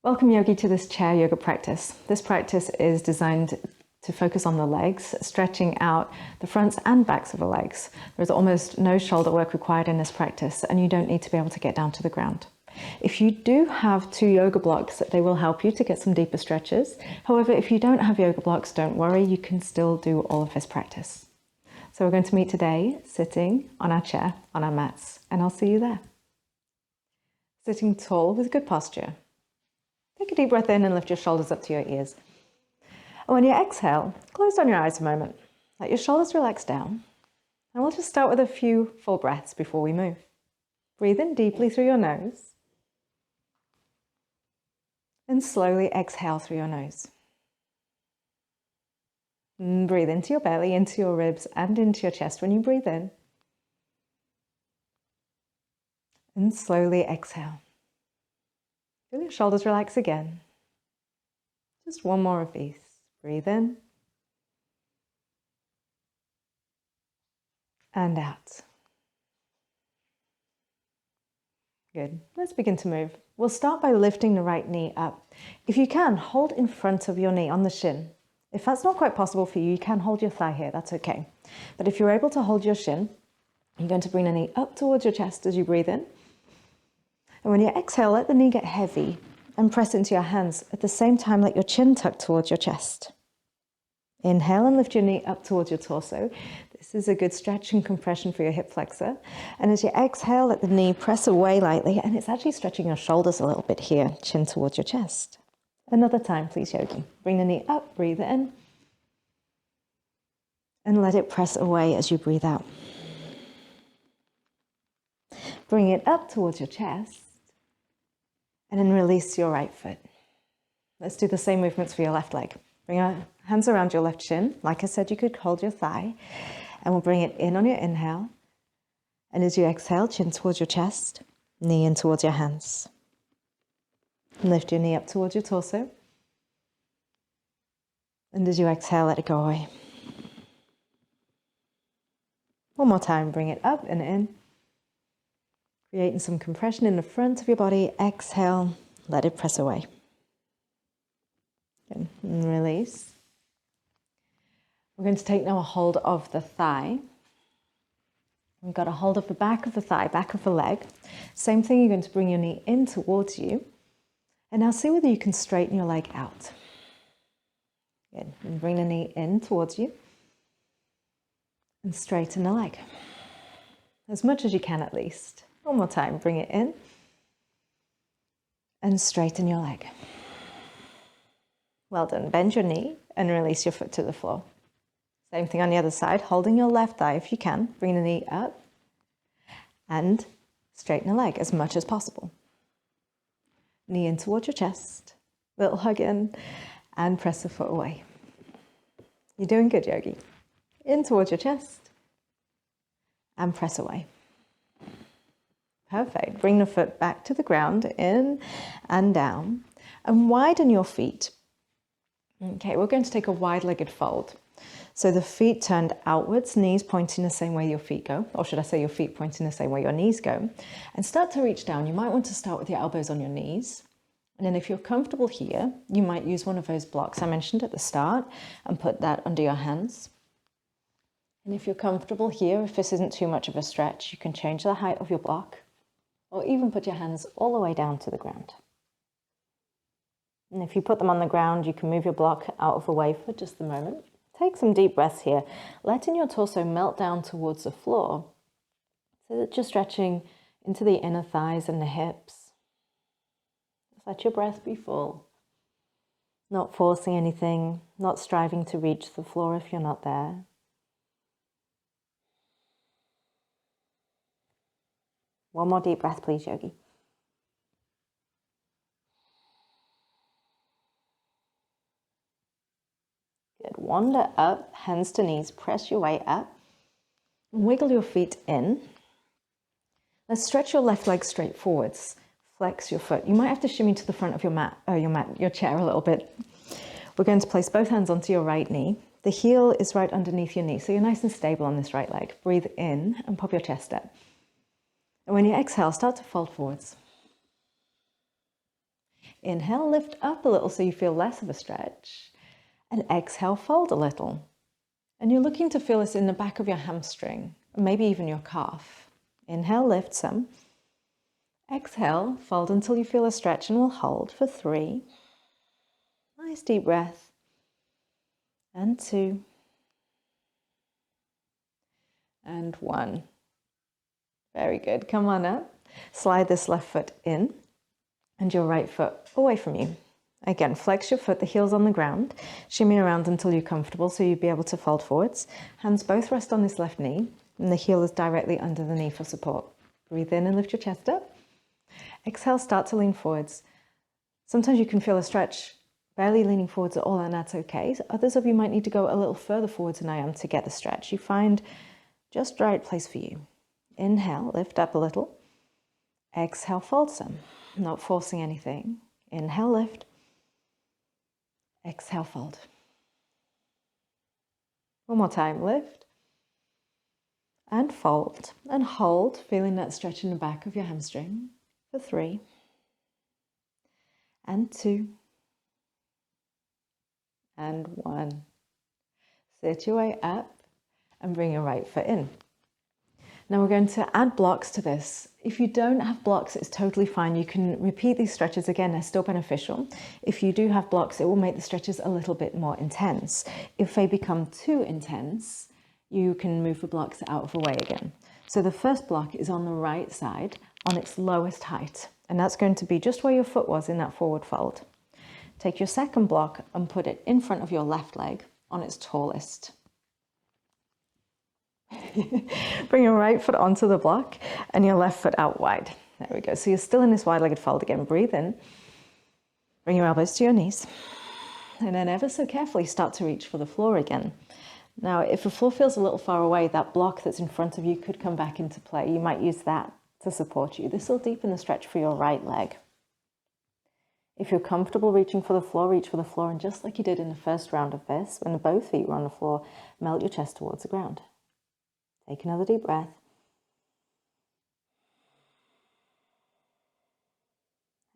Welcome, yogi, to this chair yoga practice. This practice is designed to focus on the legs, stretching out the fronts and backs of the legs. There's almost no shoulder work required in this practice, and you don't need to be able to get down to the ground. If you do have 2 yoga blocks, they will help you to get some deeper stretches. However, if you don't have yoga blocks, don't worry, you can still do all of this practice. So we're going to meet today sitting on our chair, on our mats, and I'll see you there. Sitting tall with good posture. Take a deep breath in and lift your shoulders up to your ears. And when you exhale, close down your eyes a moment. Let your shoulders relax down. And we'll just start with a few full breaths before we move. Breathe in deeply through your nose. And slowly exhale through your nose. And breathe into your belly, into your ribs, and into your chest when you breathe in. And slowly exhale. Feel your shoulders relax again. Just one more of these. Breathe in. And out. Good. Let's begin to move. We'll start by lifting the right knee up. If you can, hold in front of your knee on the shin. If that's not quite possible for you, you can hold your thigh here. That's okay. But if you're able to hold your shin, you're going to bring the knee up towards your chest as you breathe in. And when you exhale, let the knee get heavy and press into your hands. At the same time, let your chin tuck towards your chest. Inhale and lift your knee up towards your torso. This is a good stretch and compression for your hip flexor. And as you exhale, let the knee press away lightly, and it's actually stretching your shoulders a little bit here, chin towards your chest. Another time, please, yogi. Bring the knee up, breathe in, and let it press away as you breathe out. Bring it up towards your chest. And then release your right foot. Let's do the same movements for your left leg. Bring your hands around your left shin. Like I said, you could hold your thigh. And we'll bring it in on your inhale. And as you exhale, chin towards your chest, knee in towards your hands. And lift your knee up towards your torso. And as you exhale, let it go away. One more time, bring it up and in. Creating some compression in the front of your body. Exhale, let it press away. Good. And release. We're going to take now a hold of the thigh. We've got a hold of the back of the thigh, back of the leg. Same thing, you're going to bring your knee in towards you. And now see whether you can straighten your leg out. Good. And bring the knee in towards you. And straighten the leg. As much as you can at least. One more time, bring it in and straighten your leg. Well done. Bend your knee and release your foot to the floor. Same thing on the other side, holding your left thigh if you can. Bring the knee up and straighten the leg as much as possible. Knee in towards your chest, little hug in and press the foot away. You're doing good, yogi. In towards your chest and press away. Perfect. Bring the foot back to the ground, in and down, and widen your feet. Okay, we're going to take a wide-legged fold. So the feet turned outwards, knees pointing the same way your feet go, or should I say your feet pointing the same way your knees go, and start to reach down. You might want to start with your elbows on your knees, and then if you're comfortable here, you might use one of those blocks I mentioned at the start and put that under your hands. And if you're comfortable here, if this isn't too much of a stretch, you can change the height of your block, or even put your hands all the way down to the ground. And if you put them on the ground, you can move your block out of the way for just a moment. Take some deep breaths here, letting your torso melt down towards the floor so that you're stretching into the inner thighs and the hips. Just let your breath be full. Not forcing anything, not striving to reach the floor if you're not there. One more deep breath, please, yogi. Good. Wander up, hands to knees, press your way up. Wiggle your feet in. Let's stretch your left leg straight forwards. Flex your foot. You might have to shimmy to the front of your chair a little bit. We're going to place both hands onto your right knee. The heel is right underneath your knee, so you're nice and stable on this right leg. Breathe in and pop your chest up. And when you exhale, start to fold forwards. Inhale, lift up a little so you feel less of a stretch. And exhale, fold a little. And you're looking to feel this in the back of your hamstring, maybe even your calf. Inhale, lift some. Exhale, fold until you feel a stretch, and we'll hold for 3. Nice deep breath. And 2. And 1. Very good. Come on up. Slide this left foot in and your right foot away from you. Again, flex your foot, the heel's on the ground. Shimmy around until you're comfortable so you'll be able to fold forwards. Hands both rest on this left knee and the heel is directly under the knee for support. Breathe in and lift your chest up. Exhale, start to lean forwards. Sometimes you can feel a stretch barely leaning forwards at all, and that's okay. Others of you might need to go a little further forwards than I am to get the stretch. You find just the right place for you. Inhale, lift up a little. Exhale, fold some. Not forcing anything. Inhale, lift. Exhale, fold. One more time, lift. And fold. And hold, feeling that stretch in the back of your hamstring for 3. And 2. And 1. Sit your way up and bring your right foot in. Now we're going to add blocks to this. If you don't have blocks, it's totally fine. You can repeat these stretches again, they're still beneficial. If you do have blocks, it will make the stretches a little bit more intense. If they become too intense, you can move the blocks out of the way again. So the first block is on the right side, on its lowest height, and that's going to be just where your foot was in that forward fold. Take your second block and put it in front of your left leg on its tallest. Bring your right foot onto the block and your left foot out wide. There we go. So you're still in this wide-legged fold again. Breathe in. Bring your elbows to your knees. And then ever so carefully start to reach for the floor again. Now, if the floor feels a little far away, that block that's in front of you could come back into play. You might use that to support you. This will deepen the stretch for your right leg. If you're comfortable reaching for the floor, reach for the floor. And just like you did in the first round of this, when both feet were on the floor, melt your chest towards the ground. Take another deep breath.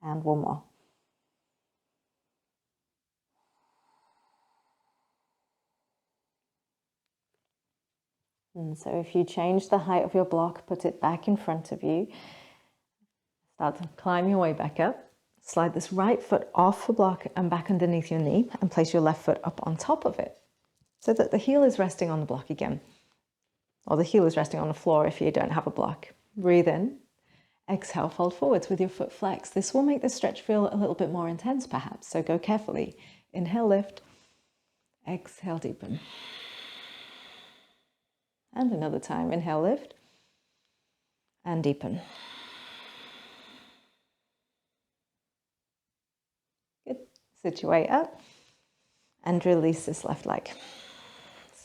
And one more. And so if you change the height of your block, put it back in front of you. Start to climb your way back up. Slide this right foot off the block and back underneath your knee and place your left foot up on top of it so that the heel is resting on the block again. Or the heel is resting on the floor if you don't have a block. Breathe in. Exhale, fold forwards with your foot flexed. This will make the stretch feel a little bit more intense perhaps, so go carefully. Inhale, lift. Exhale, deepen. And another time. Inhale, lift. And deepen. Good. Sit your way up and release this left leg.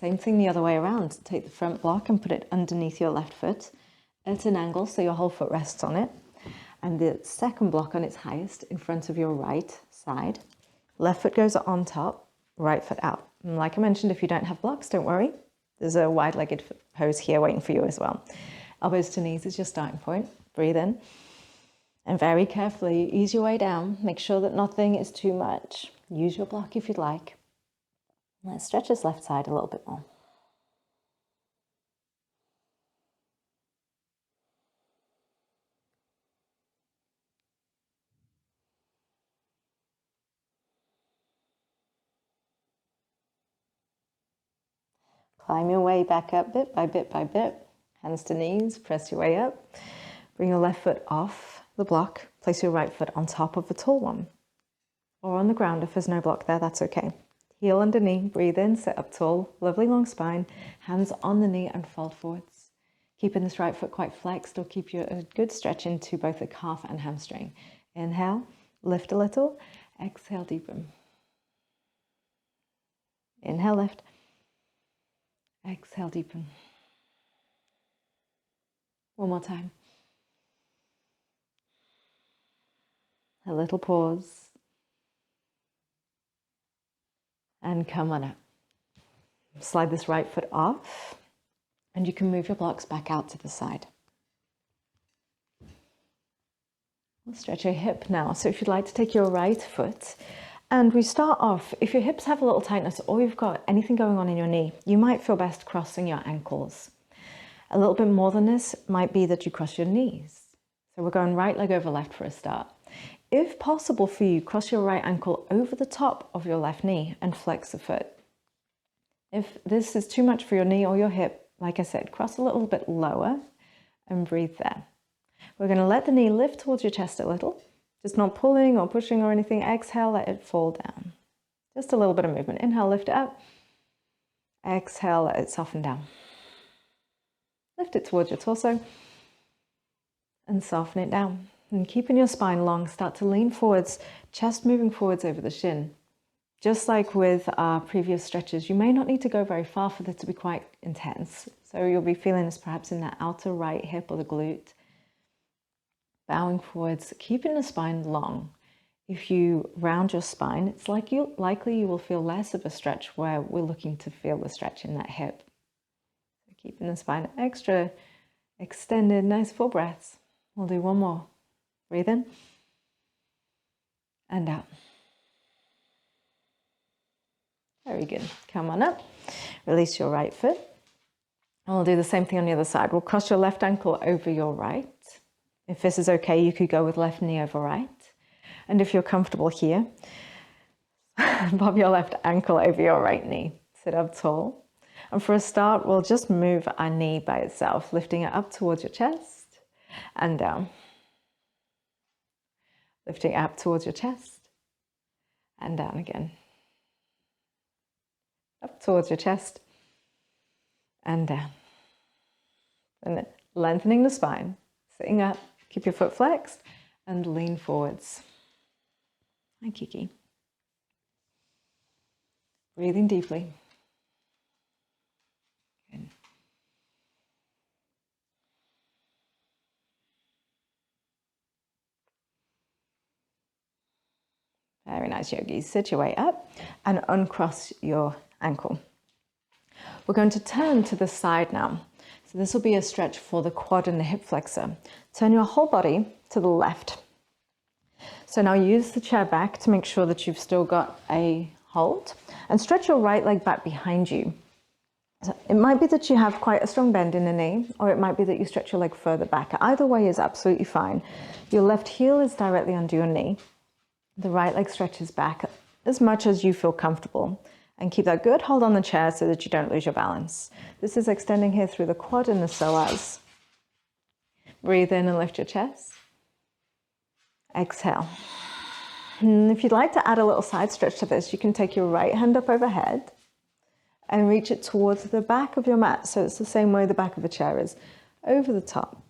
Same thing the other way around. Take the front block and put it underneath your left foot at an angle so your whole foot rests on it. And the second block on its highest in front of your right side. Left foot goes on top, right foot out. And like I mentioned, if you don't have blocks, don't worry. There's a wide-legged pose here waiting for you as well. Elbows to knees is your starting point. Breathe in. And very carefully ease your way down. Make sure that nothing is too much. Use your block if you'd like. Let's stretch this left side a little bit more. Climb your way back up bit by bit by bit. Hands to knees, press your way up. Bring your left foot off the block. Place your right foot on top of the tall one. Or on the ground if there's no block there, that's okay. Heel under knee, breathe in, sit up tall, lovely long spine, hands on the knee and fold forwards. Keeping this right foot quite flexed will keep you a good stretch into both the calf and hamstring. Inhale, lift a little, exhale, deepen. Inhale, lift, exhale, deepen. One more time. A little pause. And come on up. Slide this right foot off and you can move your blocks back out to the side. We'll stretch your hip now. So if you'd like to take your right foot, and we start off, if your hips have a little tightness or you've got anything going on in your knee, you might feel best crossing your ankles. A little bit more than this might be that you cross your knees. So we're going right leg over left for a start. If possible for you, cross your right ankle over the top of your left knee and flex the foot. If this is too much for your knee or your hip, like I said, cross a little bit lower and breathe there. We're going to let the knee lift towards your chest a little, just not pulling or pushing or anything. Exhale, let it fall down. Just a little bit of movement. Inhale, lift it up. Exhale, let it soften down. Lift it towards your torso and soften it down. And keeping your spine long, start to lean forwards, chest moving forwards over the shin. Just like with our previous stretches, you may not need to go very far for this to be quite intense. So you'll be feeling this perhaps in that outer right hip or the glute. Bowing forwards, keeping the spine long. If you round your spine, it's likely you will feel less of a stretch where we're looking to feel the stretch in that hip. So keeping the spine extra extended, nice full breaths. We'll do one more. Breathe in and out. Very good. Come on up. Release your right foot. And we'll do the same thing on the other side. We'll cross your left ankle over your right. If this is okay, you could go with left knee over right. And if you're comfortable here, bob your left ankle over your right knee. Sit up tall. And for a start, we'll just move our knee by itself, lifting it up towards your chest and down. Lifting up towards your chest and down again. Up towards your chest and down. And then lengthening the spine, sitting up, keep your foot flexed and lean forwards. Hi, Kiki. Breathing deeply. Good. Very nice, yogis. Sit your way up and uncross your ankle. We're going to turn to the side now. So this will be a stretch for the quad and the hip flexor. Turn your whole body to the left. So now use the chair back to make sure that you've still got a hold and stretch your right leg back behind you. So it might be that you have quite a strong bend in the knee, or it might be that you stretch your leg further back. Either way is absolutely fine. Your left heel is directly under your knee. The right leg stretches back as much as you feel comfortable. And keep that good hold on the chair so that you don't lose your balance. This is extending here through the quad and the psoas. Breathe in and lift your chest. Exhale. And if you'd like to add a little side stretch to this, you can take your right hand up overhead and reach it towards the back of your mat. So it's the same way the back of the chair is, over the top.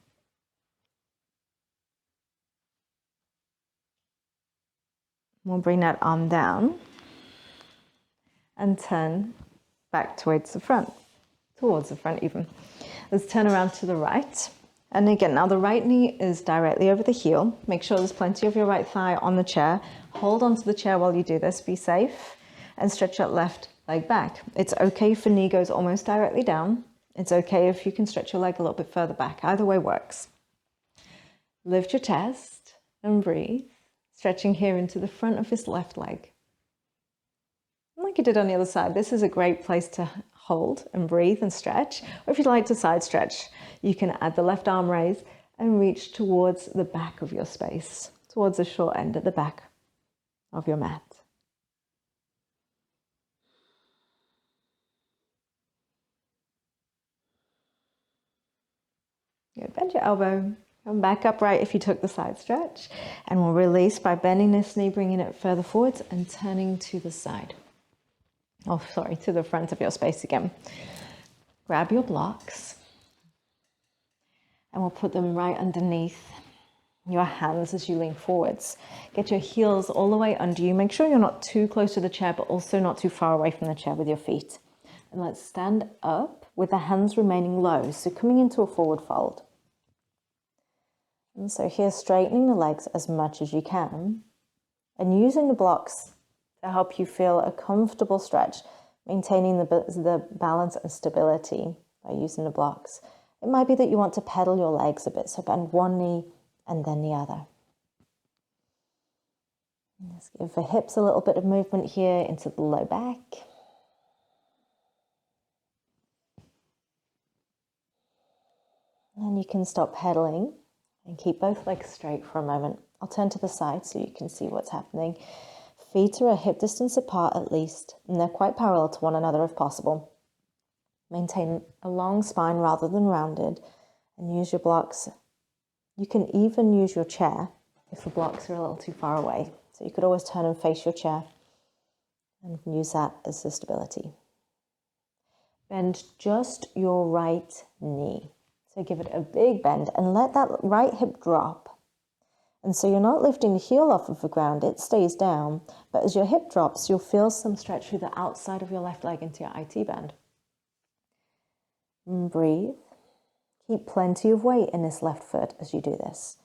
We'll bring that arm down and turn back towards the front even. Let's turn around to the right. And again, now the right knee is directly over the heel. Make sure there's plenty of your right thigh on the chair. Hold onto the chair while you do this, be safe, and stretch that left leg back. It's okay if the knee goes almost directly down. It's okay if you can stretch your leg a little bit further back. Either way works. Lift your chest and breathe, stretching here into the front of this left leg. Like you did on the other side, this is a great place to hold and breathe and stretch. Or if you'd like to side stretch, you can add the left arm raise and reach towards the back of your space, towards the short end at the back of your mat. Good. Bend your elbow, come back upright if you took the side stretch, and we'll release by bending this knee, bringing it further forwards and turning to the side. Oh, sorry, to the front of your space again. Grab your blocks and we'll put them right underneath your hands as you lean forwards. Get your heels all the way under you. Make sure you're not too close to the chair, but also not too far away from the chair with your feet. And let's stand up with the hands remaining low. So coming into a forward fold. And so here, straightening the legs as much as you can and using the blocks to help you feel a comfortable stretch, maintaining the balance and stability by using the blocks. It might be that you want to pedal your legs a bit, so bend one knee and then the other. Just give the hips a little bit of movement here into the low back. And you can stop pedaling and keep both legs straight for a moment. I'll turn to the side so you can see what's happening. Feet are a hip distance apart at least, and they're quite parallel to one another if possible. Maintain a long spine rather than rounded, and use your blocks. You can even use your chair if the blocks are a little too far away. So you could always turn and face your chair and use that as the stability. Bend just your right knee. So give it a big bend and let that right hip drop. And so you're not lifting the heel off of the ground, it stays down. But as your hip drops, you'll feel some stretch through the outside of your left leg into your IT band. And breathe. Keep plenty of weight in this left foot as you do this.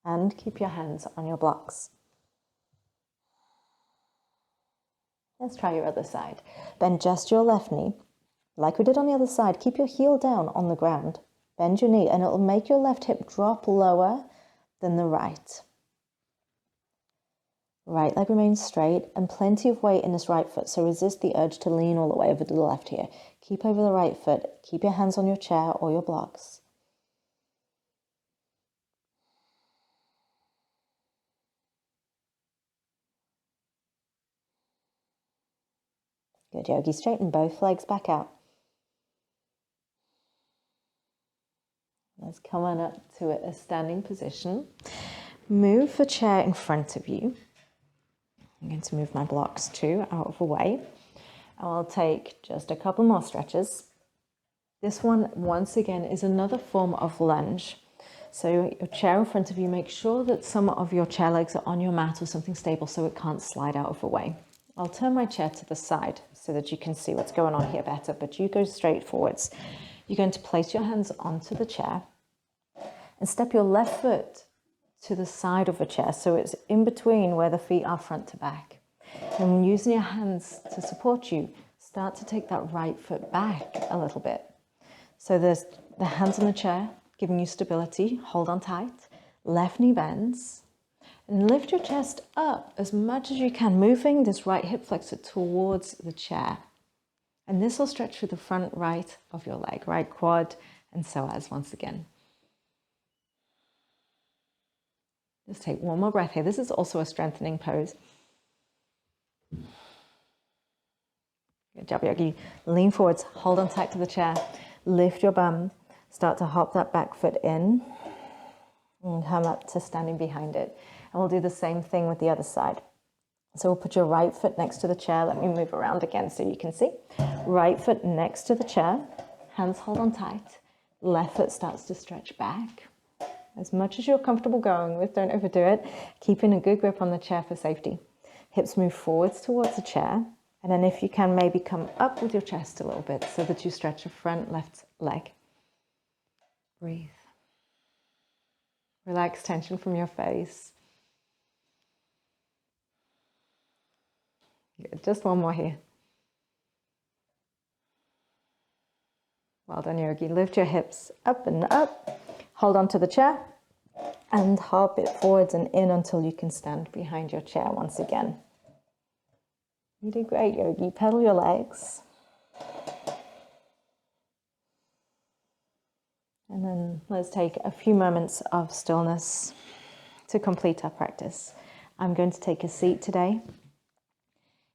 And keep your hands on your blocks. Let's try your other side. Bend just your left knee. Like we did on the other side, keep your heel down on the ground. Bend your knee and it'll make your left hip drop lower than the right. Right leg remains straight and plenty of weight in this right foot, so resist the urge to lean all the way over to the left here. Keep over the right foot. Keep your hands on your chair or your blocks. Good, yogi. Straighten both legs back out. Let's come on up to a standing position. Move the chair in front of you. I'm going to move my blocks too out of the way. I'll take just a couple more stretches. This one, once again, is another form of lunge. So your chair in front of you, make sure that some of your chair legs are on your mat or something stable so it can't slide out of the way. I'll turn my chair to the side so that you can see what's going on here better, but you go straight forwards. You're going to place your hands onto the chair and step your left foot to the side of the chair so it's in between where the feet are front to back. And using your hands to support you, start to take that right foot back a little bit. So there's the hands on the chair, giving you stability, hold on tight, left knee bends, and lift your chest up as much as you can, moving this right hip flexor towards the chair. And this will stretch through the front right of your leg, right quad and psoas once again. Just take one more breath here. This is also a strengthening pose. Good job, yogi. Lean forwards, hold on tight to the chair, lift your bum, start to hop that back foot in, and come up to standing behind it. And we'll do the same thing with the other side. So we'll put your right foot next to the chair. Let me move around again so you can see. Right foot next to the chair, hands hold on tight. Left foot starts to stretch back. As much as you're comfortable going with, don't overdo it. Keeping a good grip on the chair for safety. Hips move forwards towards the chair. And then if you can, maybe come up with your chest a little bit so that you stretch your front left leg. Breathe. Relax tension from your face. Good. Just one more here. Well done, yogi. Lift your hips up and up. Hold on to the chair and hop it forwards and in until you can stand behind your chair once again. You did great, yogi. Pedal your legs. And then let's take a few moments of stillness to complete our practice. I'm going to take a seat today.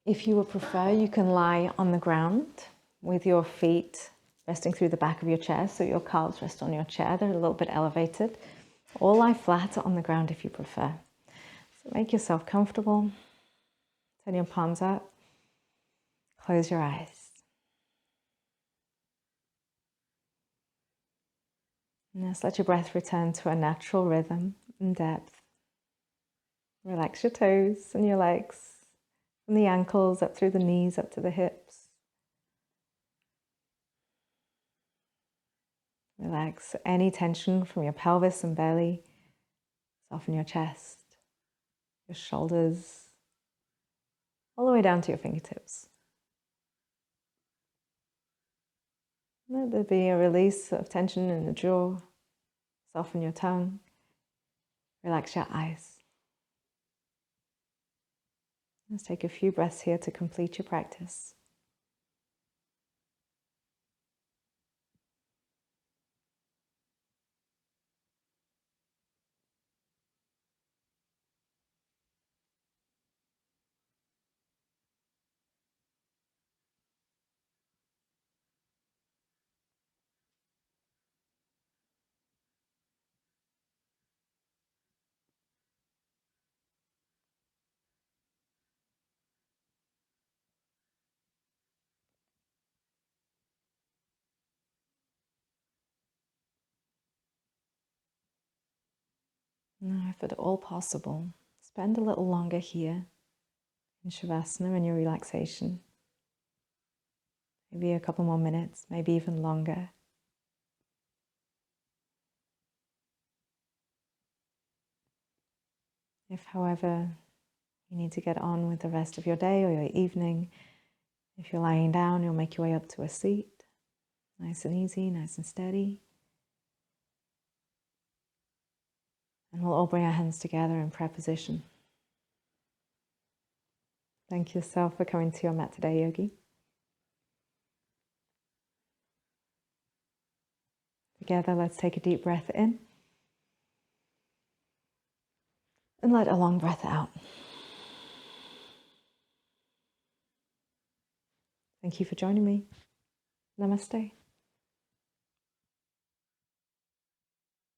If you would prefer, you can lie on the ground with your feet resting through the back of your chair, so your calves rest on your chair. They're a little bit elevated. Or lie flat on the ground if you prefer. So make yourself comfortable. Turn your palms out. Close your eyes. And just let your breath return to a natural rhythm and depth. Relax your toes and your legs, from the ankles up through the knees, up to the hips. Relax any tension from your pelvis and belly. Soften your chest, your shoulders, all the way down to your fingertips. Let there be a release of tension in the jaw. Soften your tongue. Relax your eyes. Let's take a few breaths here to complete your practice. Now, if at all possible, spend a little longer here in Savasana in your relaxation. Maybe a couple more minutes, maybe even longer. If, however, you need to get on with the rest of your day or your evening, if you're lying down, you'll make your way up to a seat. Nice and easy, nice and steady. And we'll all bring our hands together in prayer position. Thank yourself for coming to your mat today, yogi. Together, let's take a deep breath in. And let a long breath out. Thank you for joining me. Namaste.